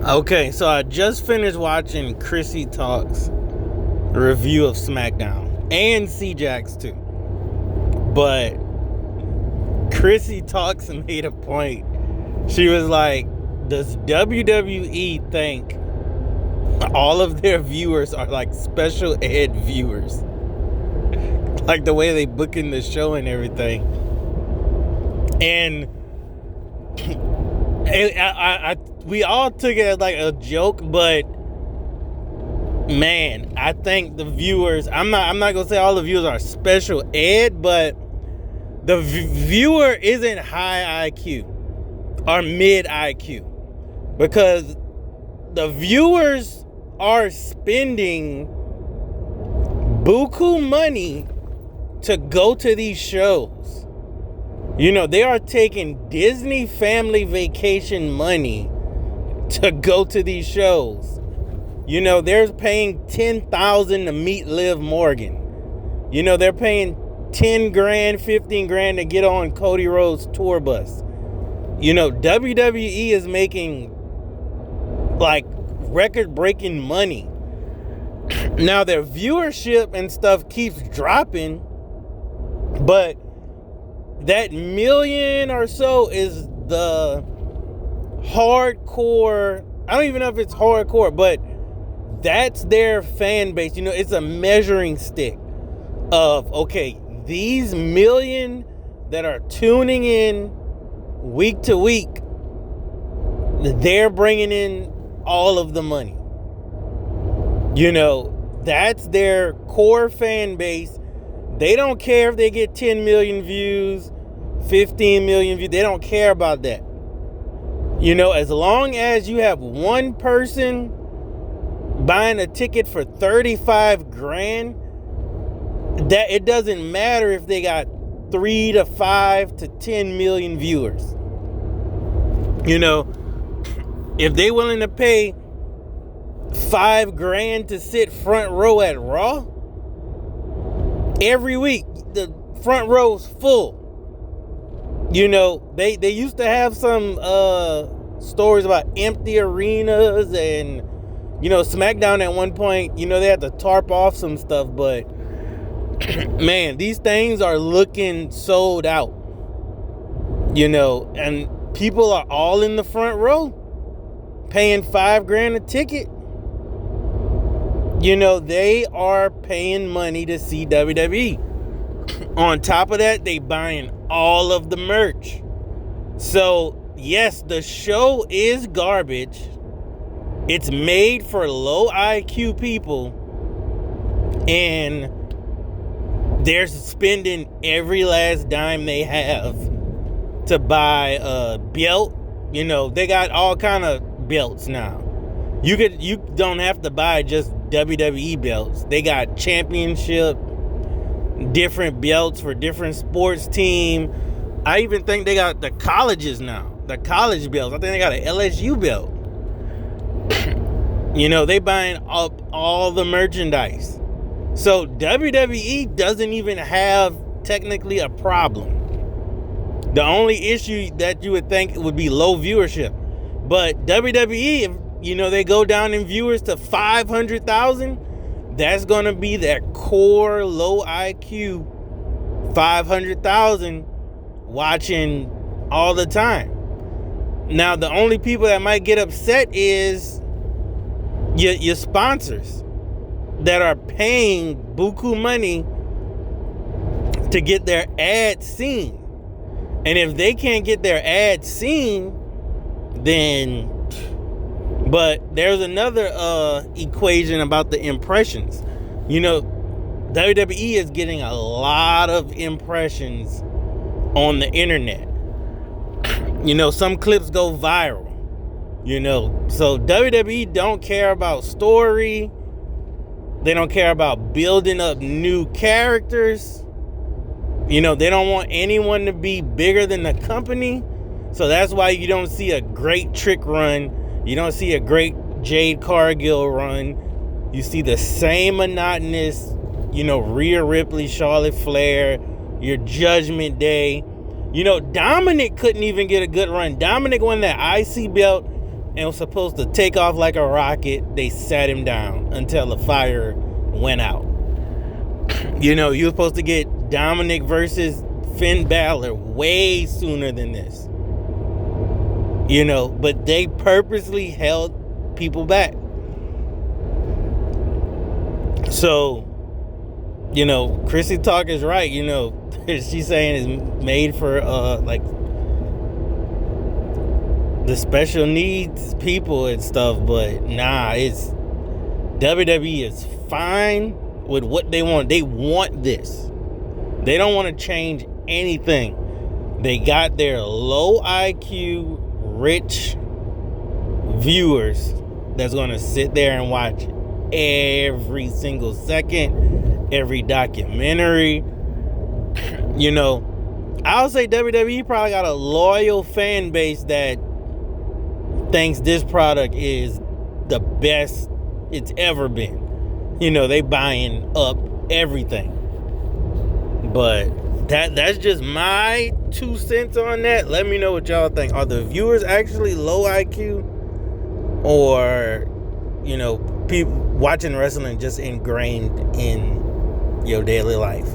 Okay, so I just finished watching Chrissy Talk's review of SmackDown and C-Jax too. But Chrissy Talks made a point. She was like, does WWE think all of their viewers are like special ed viewers? Like the way they book in the show and everything. And we all took it as like a joke, but man, I think the viewers, I'm not gonna say all the viewers are special ed, but the viewer isn't high IQ or mid IQ, because the viewers are spending buku money to go to these shows. You know, they are taking Disney family vacation money to go to these shows. You know, they're paying $10,000 to meet Liv Morgan. You know, they're paying 10 grand, 15 grand to get on Cody Rhodes' tour bus. You know, WWE is making like record-breaking money. Now their viewership and stuff keeps dropping, but that million or so is the hardcore. I don't even know if it's hardcore, but that's their fan base. You know, it's a measuring stick of, okay, these million that are tuning in week to week, they're bringing in all of the money. You know, that's their core fan base. They don't care if they get 10 million views, 15 million views. They don't care about that. You know, as long as you have one person buying a ticket for 35 grand, that it doesn't matter if they got 3 to 5 to 10 million viewers. You know, if they willing to pay 5 grand to sit front row at Raw, every week the front row's full. You know, they used to have some stories about empty arenas, and you know, SmackDown at one point, you know, they had to tarp off some stuff, but man, these things are looking sold out. You know, and people are all in the front row paying 5 grand a ticket. You know, they are paying money to see WWE. On top of that, they buying all of the merch. So, yes, the show is garbage. It's made for low IQ people. And they're spending every last dime they have to buy a belt. You know, they got all kind of belts now. You don't have to buy just WWE belts. They got championship, different belts for different sports team. I even think they got the colleges now, the college belts. I think they got an LSU belt. You know, they buying up all the merchandise. So WWE doesn't even have technically a problem. The only issue that you would think would be low viewership. But WWE, if you know, they go down in viewers to 500,000, that's going to be that core low IQ 500,000 watching all the time. Now, the only people that might get upset is your sponsors that are paying buku money to get their ads seen. And if they can't get their ads seen, then... But there's another equation about the impressions. You know, WWE is getting a lot of impressions on the internet. You know, some clips go viral. You know, so WWE don't care about story. They don't care about building up new characters. You know, they don't want anyone to be bigger than the company. So that's why you don't see a great Trick run. You don't see a great Jade Cargill run. You see the same monotonous, you know, Rhea Ripley, Charlotte Flair, your Judgment Day. You know, Dominic couldn't even get a good run. Dominic won that IC belt and was supposed to take off like a rocket. They sat him down until the fire went out. You know, you were supposed to get Dominic versus Finn Balor way sooner than this. You know, but they purposely held people back. So, you know, Chrissy Talk is right. You know, she's saying it's made for like the special needs people and stuff, but nah, it's WWE is fine with what they want. They want this. They don't want to change anything. They got their low IQ, rich viewers that's going to sit there and watch every single second, every documentary. You know, I'll say WWE probably got a loyal fan base that thinks this product is the best it's ever been. You know, they buying up everything. But that's just my 2 cents on that. Let me know what y'all think. Are the viewers actually low IQ, or, you know, people watching wrestling just ingrained in your daily life?